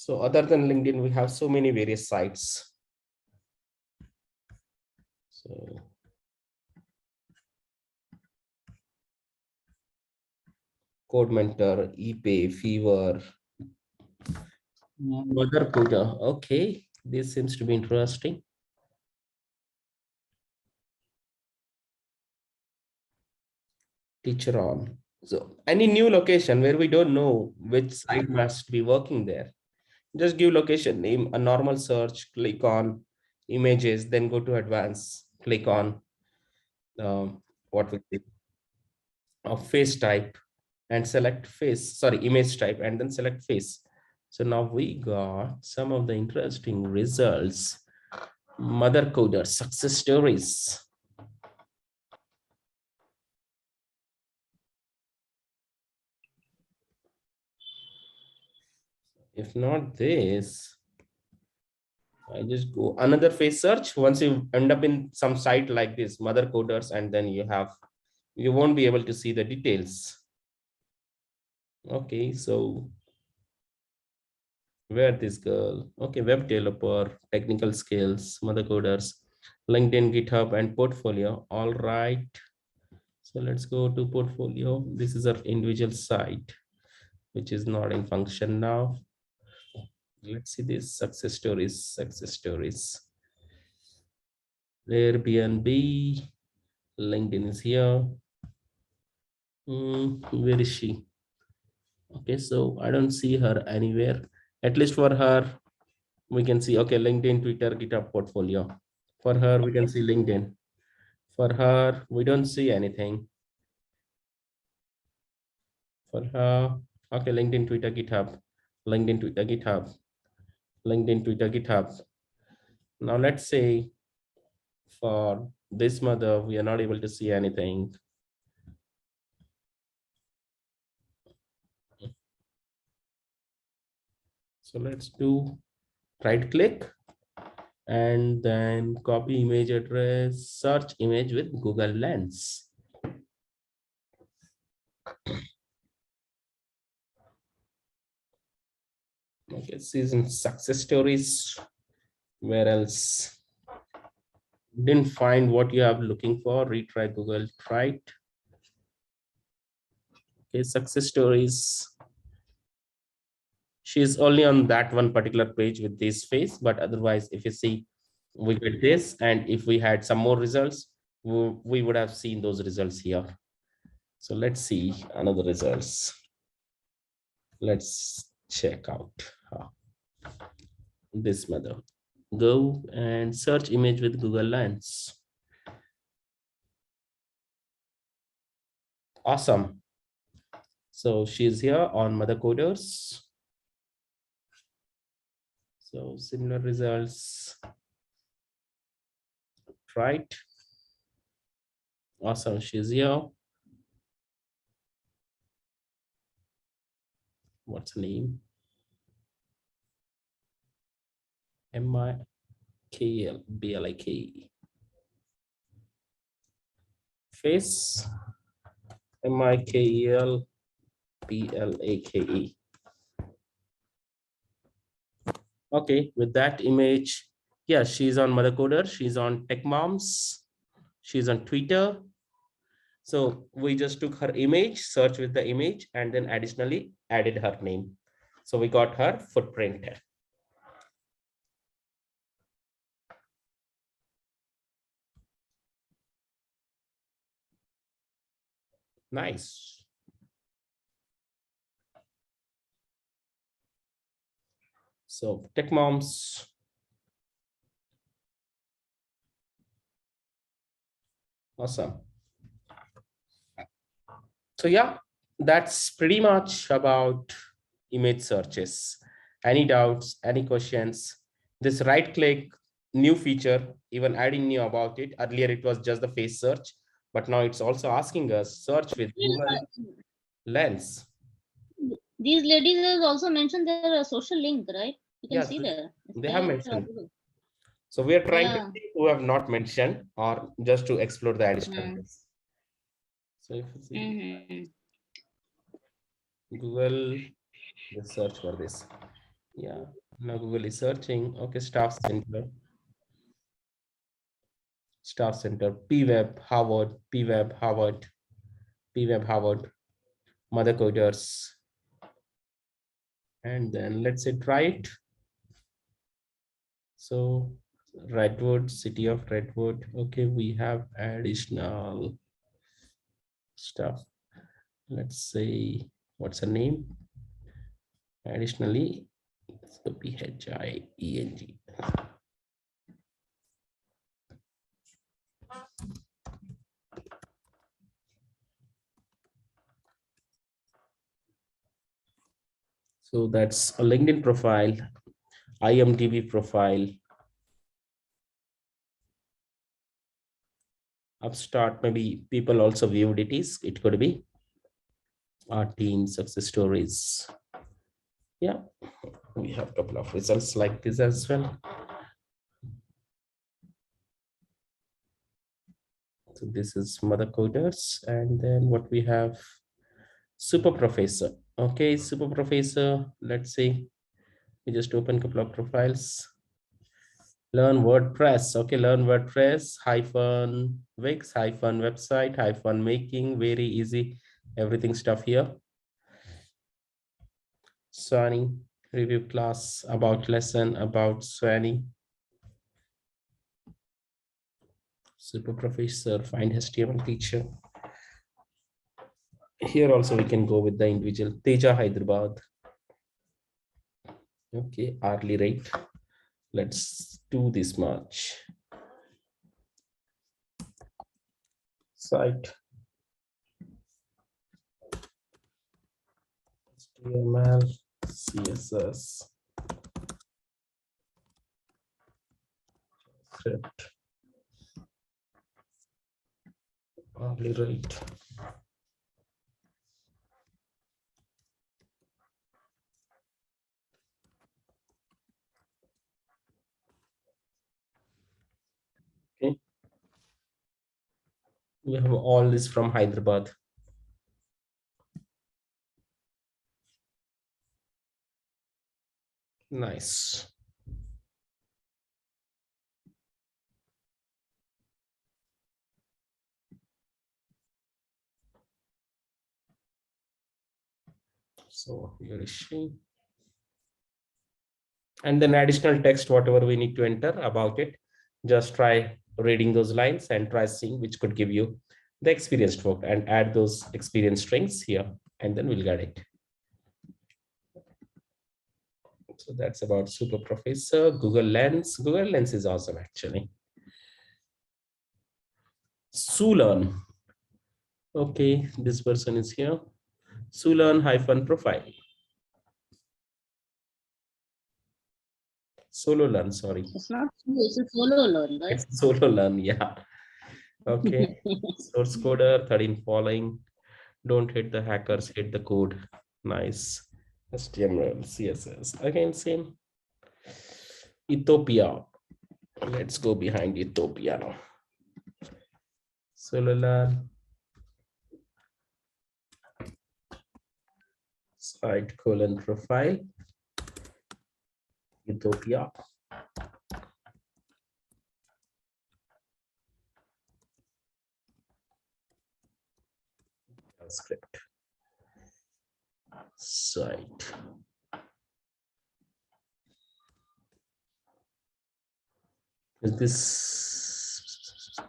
So other than LinkedIn, we have so many various sites. So Code Mentor, ePay, Fever, Mother Puja. Okay, this seems to be interesting. Teacher on. So any new location where we don't know which site must be working there, just give location name, a normal search, click on images, then go to advanced, click on what we did of face type and select face, sorry, image type, and then select face. So now we got some of the interesting results. Mother coder success stories. If not this, I just go another face search. Once you end up in some site like this, mother coders, and then you won't be able to see the details. Okay, so where this girl? Okay, web developer, technical skills, mother coders, LinkedIn, GitHub, and portfolio. All right. So let's go to portfolio. This is our individual site, which is not in function now. Let's see these success stories. Success stories. Airbnb, LinkedIn is here. Where is she? Okay, so I don't see her anywhere. At least for her, we can see, okay, LinkedIn, Twitter, GitHub, portfolio. For her, we can see LinkedIn. For her, we don't see anything. For her, okay, LinkedIn, Twitter, GitHub, LinkedIn, Twitter, GitHub, LinkedIn, Twitter, GitHub. Now let's say for this mother, we are not able to see anything. So let's do right click and then copy image address, search image with Google Lens. Okay, season success stories. Where else? Didn't find what you are looking for. Retry Google. Try it. Okay, success stories. She's only on that one particular page with this face, but otherwise, if you see, we get this, and if we had some more results, we would have seen those results here. So let's see another results. Let's check out this method. Go and search image with Google Lens. Awesome. So she's here on Mother Coders. So similar results. Right. Awesome. She's here. What's the name? MIKLBLIK. Face. MIKLBLAKE. Okay, with that image, yeah, she's on Mother Coder, she's on Tech Moms, she's on Twitter. So we just took her image, search with the image, and then additionally added her name. So we got her footprint. Nice. So Tech Moms. Awesome. So yeah, that's pretty much about image searches. Any doubts, any questions? This right click, new feature, even adding new about it. Earlier it was just the face search, but now it's also asking us search with Google Lens. These ladies have also mentioned their social link, right? You can Yes, see there. they have There mentioned. available. So we are trying to Yeah. see who have not mentioned or just to explore the additional Mm. things. So if you see Mm-hmm. Google, just search for this. Yeah, now Google is searching. Okay, Staff Center, PWeb, Harvard, PWeb, Harvard, PWeb, Harvard, Mother Coders. And then let's say try it. So Redwood, city of Redwood. Okay, we have additional stuff. Let's say, what's the name? Additionally, it's the PHIENG. So that's a LinkedIn profile, IMDb profile, Upstart. Maybe people also viewed it. It could be our team success stories. Yeah, we have a couple of results like this as well. So this is Mother Coders, and then what we have, Super Professor. Okay, Super Professor. Let's see. We just open a couple of profiles. Learn WordPress. Okay, learn WordPress hyphen Wix hyphen website hyphen making. Very easy. Everything stuff here. Swanny review class, about lesson, about Swanny. Super Professor, find HTML teacher. Here also we can go with the individual. Teja Hyderabad. Okay, hourly rate. Let's do this much. Site. HTML, CSS, script, hourly rate. Okay. We have all this from Hyderabad. Nice. So here is she. And then additional text, whatever we need to enter about it, just try reading those lines and try seeing which could give you the experienced work, and add those experience strings here, and then we'll get it. So that's about Super Professor. Google Lens. Google Lens is awesome actually. Sulearn. Okay, this person is here. Sulearn hyphen profile. Solo learn, sorry. It's not true, it's a solo learn, right? It's solo learn, yeah. Okay. Source coder, 13 following. Don't hit the hackers, hit the code. Nice. HTML, CSS. Again, same. Ethiopia. Let's go behind Ethiopia now. Cellular. Site colon profile. Ethiopia. Script. Site. Is this?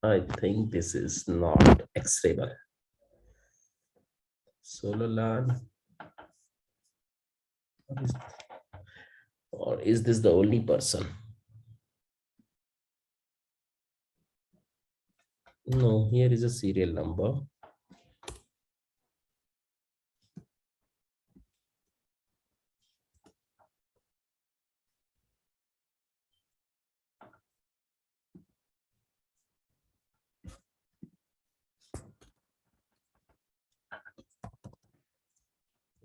I think this is not exable. Sololan. Or is this the only person? No, here is a serial number.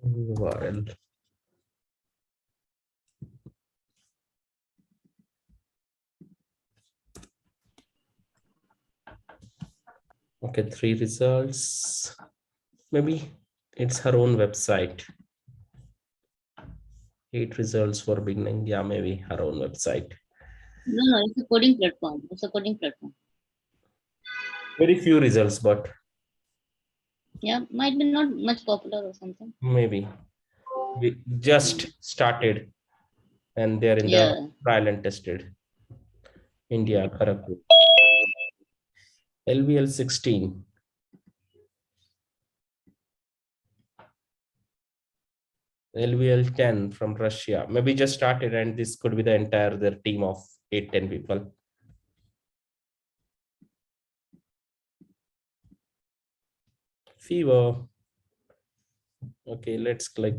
URL. Okay, 3 results. Maybe it's her own website. 8 results for beginning. Yeah, maybe her own website. No, it's a coding platform. It's a coding platform. Very few results, but Yeah, might be not much popular or something. maybe we just started and they're in the Yeah. trial and tested. India, Kharagpur. LVL 16. LVL 10 from Russia. Maybe just started and this could be the entire their team of 8-10 people. Fever. Okay, let's click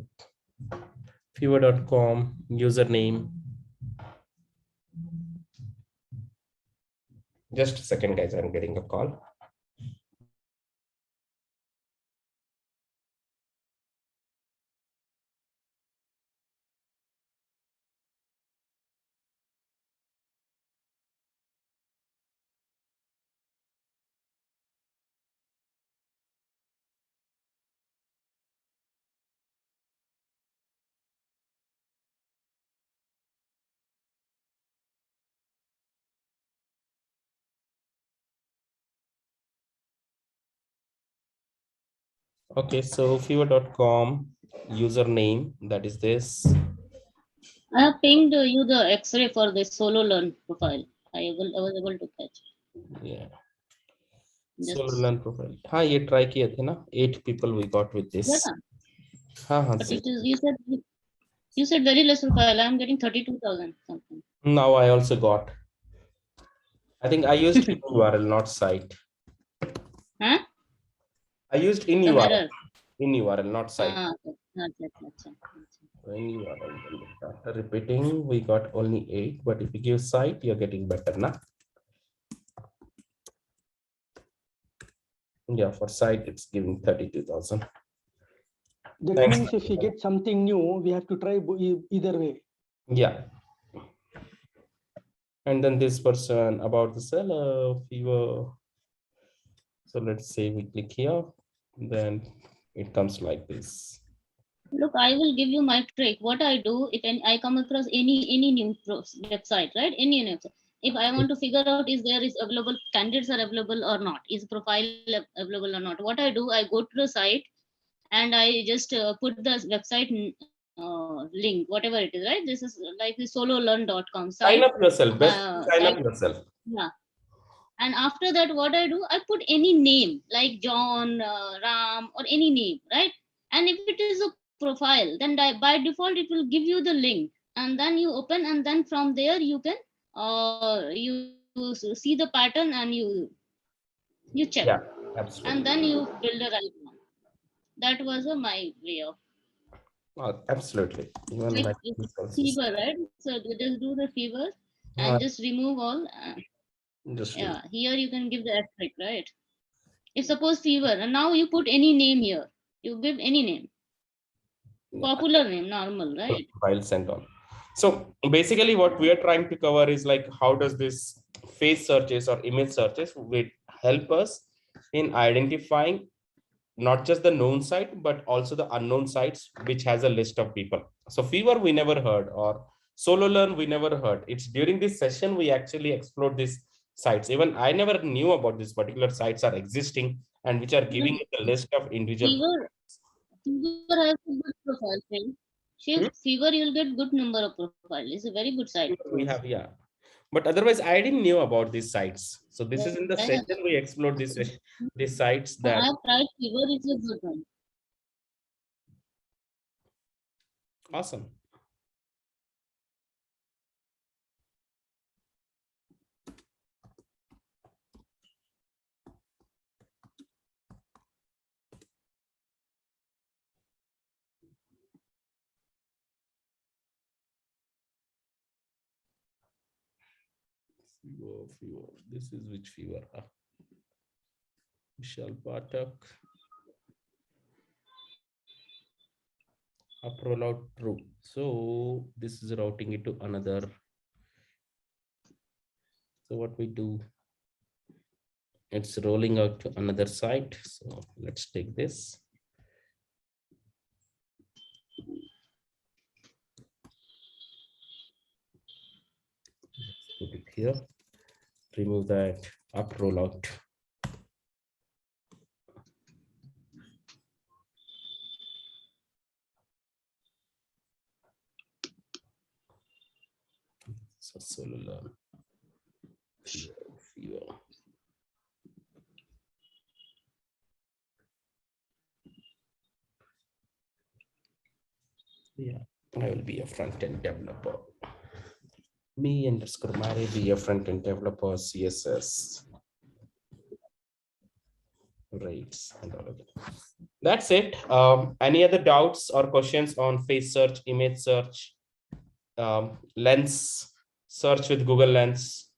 fever.com username. Just a second, guys. I'm getting a call. Okay, so fever.com username, that is this. I have pinged you the X-ray for the solo learn profile. I was able to catch. Yeah. Solo Just learn profile. हाँ ये try किए थे ना 8 people we got with this. yeah, हाँ हाँ but same. it is you said very less profile. I am getting 32,000 something. Now I also got. I think I used in URL, not site. Huh? I used in Some URL, error. not site. Acha. In URL, after repeating, we got only 8, but if you give site, you're getting better now. Yeah, for site, it's giving 32,000. That Thanks. means if we get something new, we have to try either way. Yeah. And then this person about the seller fever. So let's say we click here, then it comes like this. Look, I will give you my trick. What I do if I come across any new website, right? Any new website. If I want to figure out is there is available candidates are available or not, is profile available or not. What I do, I go to the site and I just put the website link, whatever it is, right? This is like the sololearn.com Sign site. up yourself. Best sign Site. up yourself. Yeah. And after that, what I do, I put any name like John, Ram, or any name, right? And if it is a profile, then by default it will give you the link, and then you open, and then from there you can you see the pattern and you check, Yeah, and absolutely. then you build a right one. That was my way of Absolutely. Even like like it's this also. fever, right? So you just do the fever Uh, and just remove all. just Yeah, here you can give the asterisk, right? If suppose fever, and now you put any name here, you give any name, popular name, normal, right? files and all. So basically what we are trying to cover is like how does this face searches or image searches will help us in identifying not just the known site but also the unknown sites which has a list of people. So fever we never heard, or solo learn we never heard. It's during this session we actually explored these sites. Even I never knew about these particular sites are existing and which are giving No, a list of individual. fever has a good profile, friend. Hmm? Shift fever, you'll get good number of profile. It's a very good site. We have, yeah, but otherwise I didn't knew about these sites. So this is in the Yeah. session we explored these sites No, that I have tried fever, it's a good one. awesome. Fever. This is which fever? Vishal Patak. Up rollout true. So this is routing it to another. So what we do, it's rolling out to another site. So let's take this. put it here, remove that up rollout. So cellular fever. Yeah, I will be a front-end developer. Me_Mary be a front-end developer, CSS. Rates and all of that. That's it. Any other doubts or questions on face search, image search, lens search with Google Lens?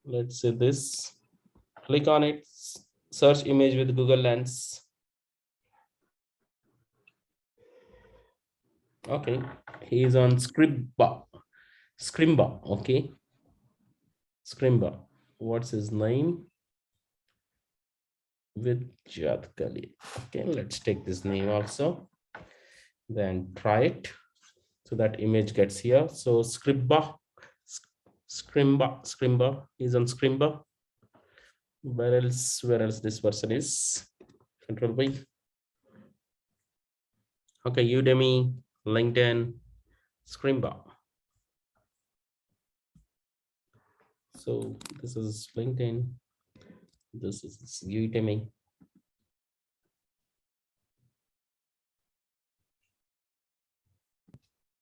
Let's say this. Click on it. Search image with Google Lens. Okay, he is on Scrimba. Okay. Scrimba. What's his name? With Kali. Okay, let's take this name also. Then try it. So that image gets here. So Scrimba is on Scrimba. Where else this person is? Control V. Okay, Udemy, LinkedIn, Scrimba. So this is LinkedIn. This is Udemy.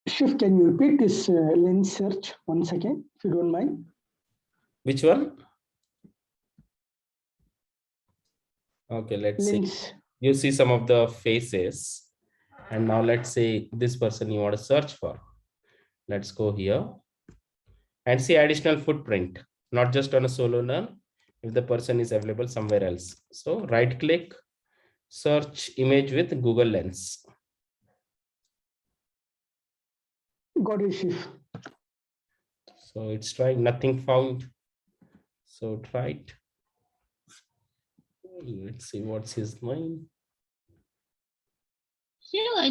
Shiv, can you repeat this lens search once again, if you don't mind? Which one? Okay, let's see. Lens. You see some of the faces. And now let's say this person you want to search for. Let's go here and see additional footprint, not just on a solo none, if the person is available somewhere else. So right click, search image with Google Lens. Got it, Shiv. So it's trying, nothing found. So try it. Let's see what's his name. Yeah, I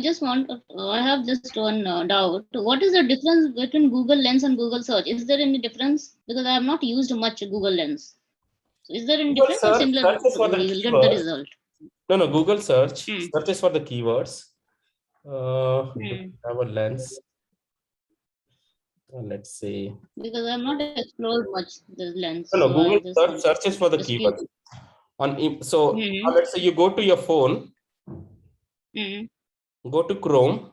have just one doubt. What is the difference between Google Lens and Google Search? Is there any difference? Because I have not used much Google Lens. So is there any Google difference or search similar? searches for the We will get the keywords. result. No, Google search searches for the keywords. Our lens. Let's see. Because I have not explored much the lens. No, so Google I just search searches for the keywords. So now let's say you go to your phone, go to Chrome.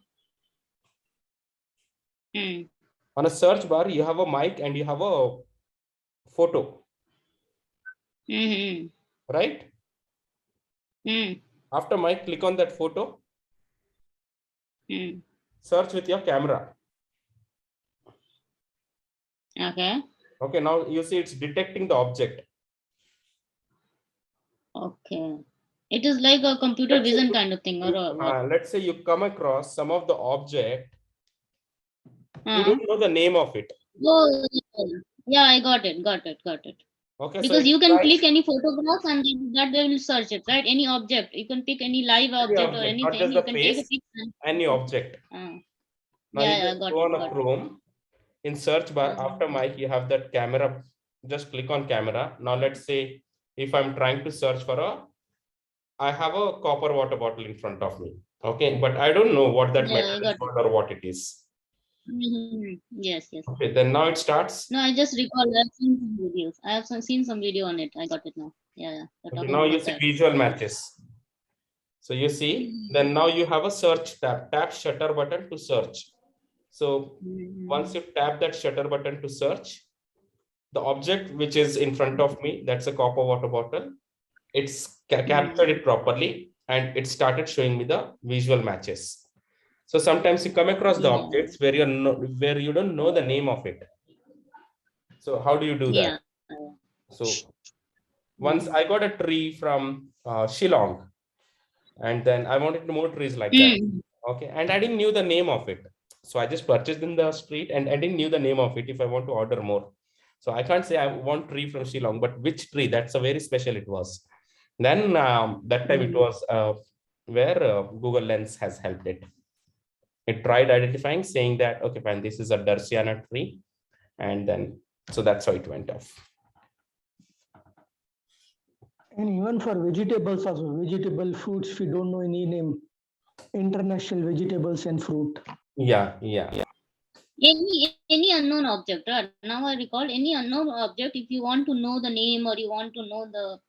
On a search bar, you have a mic and you have a photo. Right? After mic, click on that photo. Search with your camera. Okay. Okay, now you see it's detecting the object. Okay. It is like a computer vision kind of thing, or what? Let's say you come across some of the object. You don't know the name of it. Oh, yeah, I got it. Okay, because so you can click any photograph and that they will search it, right? Any object. You can pick any live object or not anything. just You the can take a face, picture. any object. Now Yeah, you got go on it. a Chrome. In search bar, after mic, you have that camera. Just click on camera. Now let's say if I'm trying to search for I have a copper water bottle in front of me. Okay, but I don't know what that metal is called or what it is. Yes. Okay, then now it starts. No, I just recall. I've seen some videos. I have seen some video on it. I got it now. Yeah. Okay, now you see visual matches. So you see, then now you have a search tab. Tap shutter button to search. So once you tap that shutter button to search, the object which is in front of me, that's a copper water bottle. It's captured it properly and it started showing me the visual matches. So sometimes you come across the objects where you don't know the name of it. So how do you do that? So once I got a tree from Shillong, and then I wanted more trees like that. Okay, and I didn't knew the name of it. So I just purchased in the street and I didn't knew the name of it if I want to order more. So I can't say I want tree from Shillong, but which tree? That's a very special it was. Then that time it was where Google Lens has helped it. It tried identifying, saying that, okay, fine, this is a Darciana tree. And then So that's how it went off. And even for vegetables also, vegetable fruits, if you don't know any name, international vegetables and fruit. Yeah. Any unknown object, right? Now I recall any unknown object. If you want to know the name or you want to know the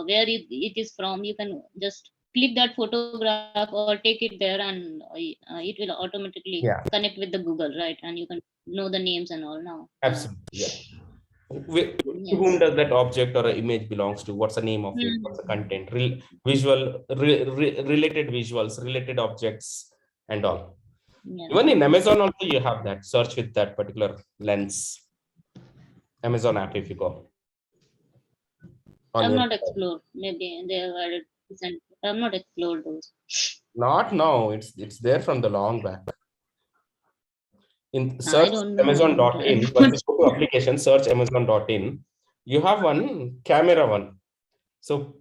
where it is from, you can just click that photograph or take it there, and it will automatically Yeah. connect with the Google, right? And you can know the names and all now. Absolutely. Yeah. To Yes. whom does that object or image belongs to? What's the name of it? What's the content? Related visuals, related objects, and all. Yeah. Even in Amazon also you have that. Search with that particular lens. Amazon app, if you go. I've not explored. Maybe they have added. I've not explored those. Not now. It's there from the long back. In I search don't know. Amazon.in, once you go to application, search Amazon.in, you have one camera one. So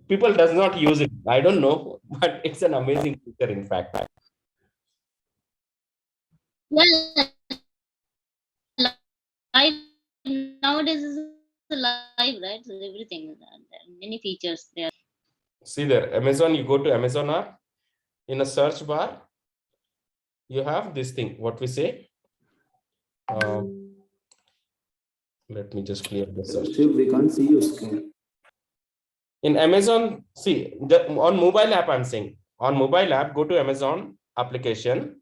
people does not use it. I don't know, but it's an amazing feature, in fact. Yeah, live nowadays is live, right? So everything is there. Many features there. See there, Amazon, you go to Amazon app, in a search bar, you have this thing, what we say. Let me just clear the search. We can't see your screen. In Amazon, see, on mobile app, I'm saying, on mobile app, go to Amazon application.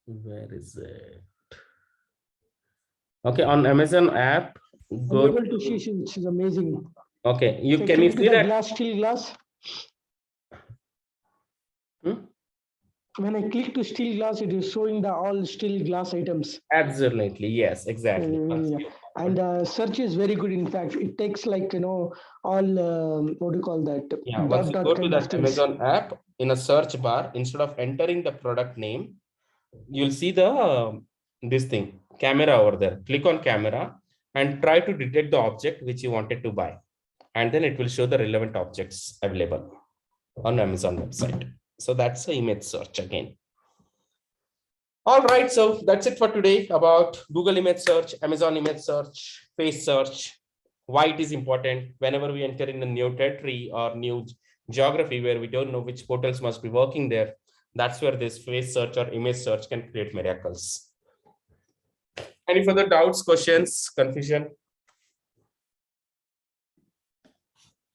Where is it? Okay, on Amazon app, I'm go able to see, which is amazing. Okay, you So can you click to see the that? glass, still glass. When I click to still glass, it is showing the all still glass items. Absolutely, yes, exactly. Yeah. And search is very good. In fact, it takes like all what do you call that? Yeah, once you go to kind of that things. Amazon app, in a search bar, instead of entering the product name, you'll see the this thing, camera over there. Click on camera and try to detect the object which you wanted to buy. And then it will show the relevant objects available on Amazon website. So that's the image search again. All right, so that's it for today about Google image search, Amazon image search, face search, why it is important whenever we enter in a new territory or new geography where we don't know which portals must be working there. That's where this face search or image search can create miracles. Any further doubts, questions, confusion?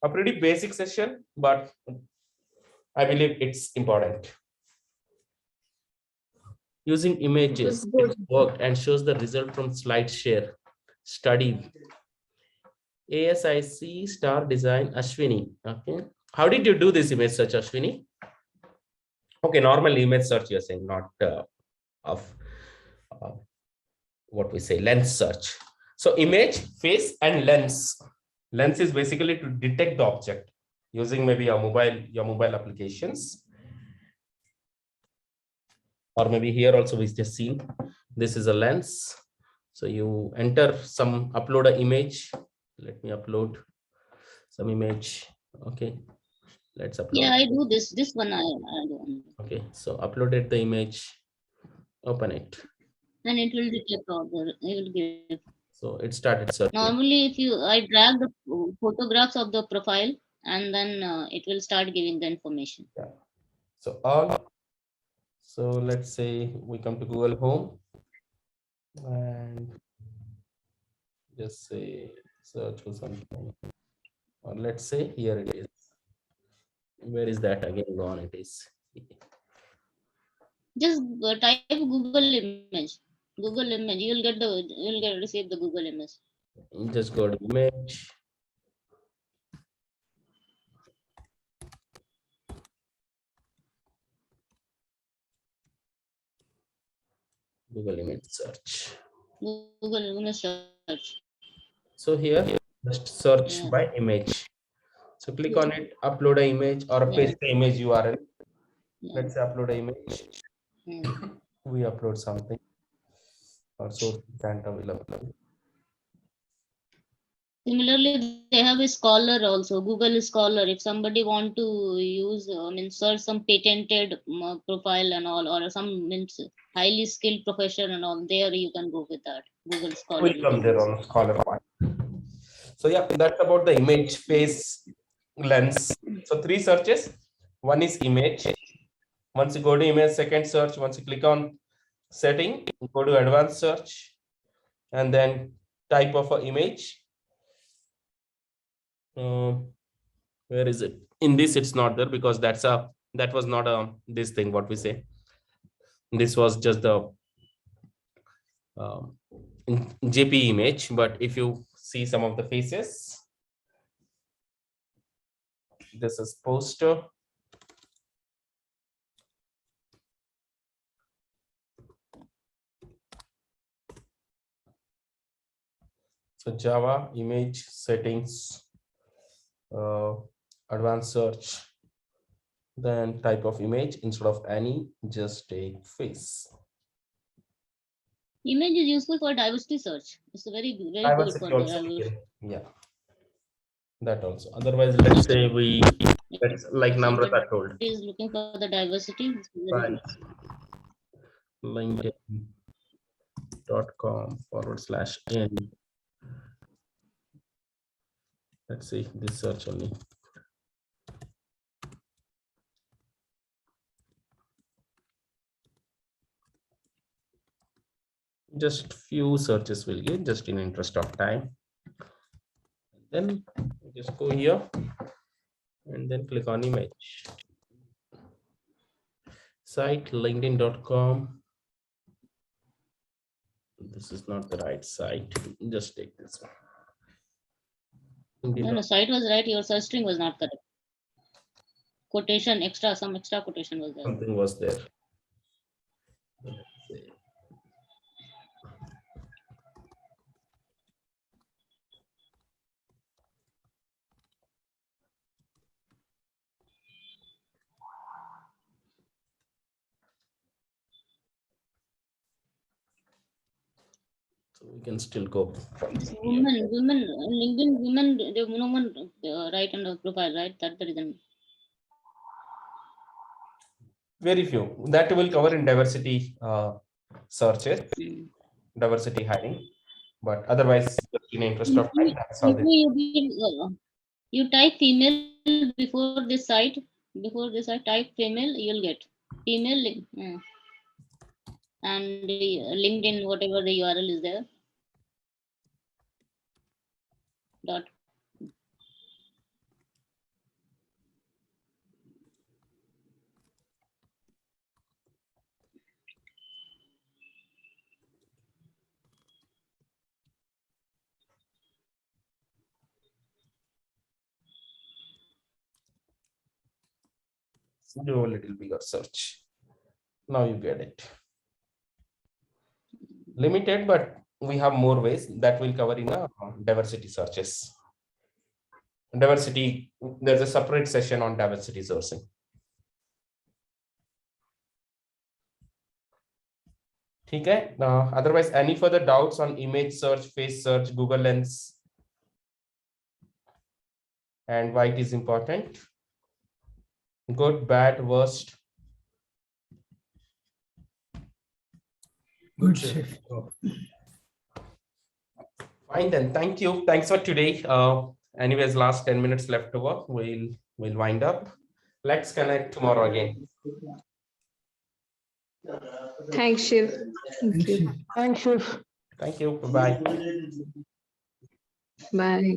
A pretty basic session, but I believe it's important. Using images, it worked and shows the result from SlideShare. Study. ASIC star design Ashwini. Okay. How did you do this image search, Ashwini? Okay, normal image search you're saying, not of what we say, lens search. So image, face, and lens. Lens is basically to detect the object using maybe your mobile applications. Or maybe here also we just seen this is a lens. So you enter some, upload an image. Let me upload some image. Okay, let's upload. Yeah, I do this. This one I do. Okay, so uploaded the image, open it. And it will detect all the, it will give. So it started searching. Normally, if I drag the photographs of the profile, and then it will start giving the information. Yeah. So so let's say we come to Google Home and just say search for something, or let's say here it is. Where is that again gone? It is. Just type Google image. Google image. You'll receive the Google image. Just go to image. Google image search. Google image search. So here, just search Yeah. by image. So click on it, upload an image or paste the image URL. Yeah. Let's say upload an image. We upload something. Or source can't available. Similarly, they have a scholar also, Google Scholar. If somebody want to use, search some patented profile and all, or some highly skilled profession and all, there you can go with that Google Scholar. We'll come there on Scholar part. So yeah, that's about the image, face, lens. So 3 searches. One is image. Once you go to image, second search. Once you click on setting, go to advanced search, and then type of an image. Where is it? In this, it's not there because that was not a this thing. What we say. This was just the JPE image. But if you see some of the faces, this is poster. So Java image settings, advanced search, then type of image. Instead of any, just take face. Image is useful for diversity search. It's very good for Diversity also, diversity. yeah, that also. Otherwise, let's say let's like Namrata told. Is looking for the diversity. Right. linkedin.com/in. Let's see this search only. Just few searches will give, just in interest of time. Then just go here and then click on image. Site linkedin.com. This is not the right site. Just take this one. No, site was right. Your search string was not correct. Quotation extra, some extra quotation was there. Something was there. So we can still go from women, LinkedIn women, no one write on the profile, right? That's the reason. Very few. That will cover in diversity searches, diversity hiring. But otherwise, in interest of time, that's how you type female before this site. Before this site, type female, you'll get female. And LinkedIn, whatever the URL is there. Dot. do a little bigger search. Now you get it. Limited, but we have more ways that will cover in a diversity searches. Diversity, there's a separate session on diversity sourcing. Okay. Otherwise, any further doubts on image search, face search, Google Lens, and why it is important? Good, bad, worst. Good, Chef. Fine then. Thank you. Thanks for today. Anyways, last 10 minutes left to work. We'll wind up. Let's connect tomorrow again. Thanks, Shiv. Thank you. Thanks, Chef. Thank you. Bye-bye. Bye.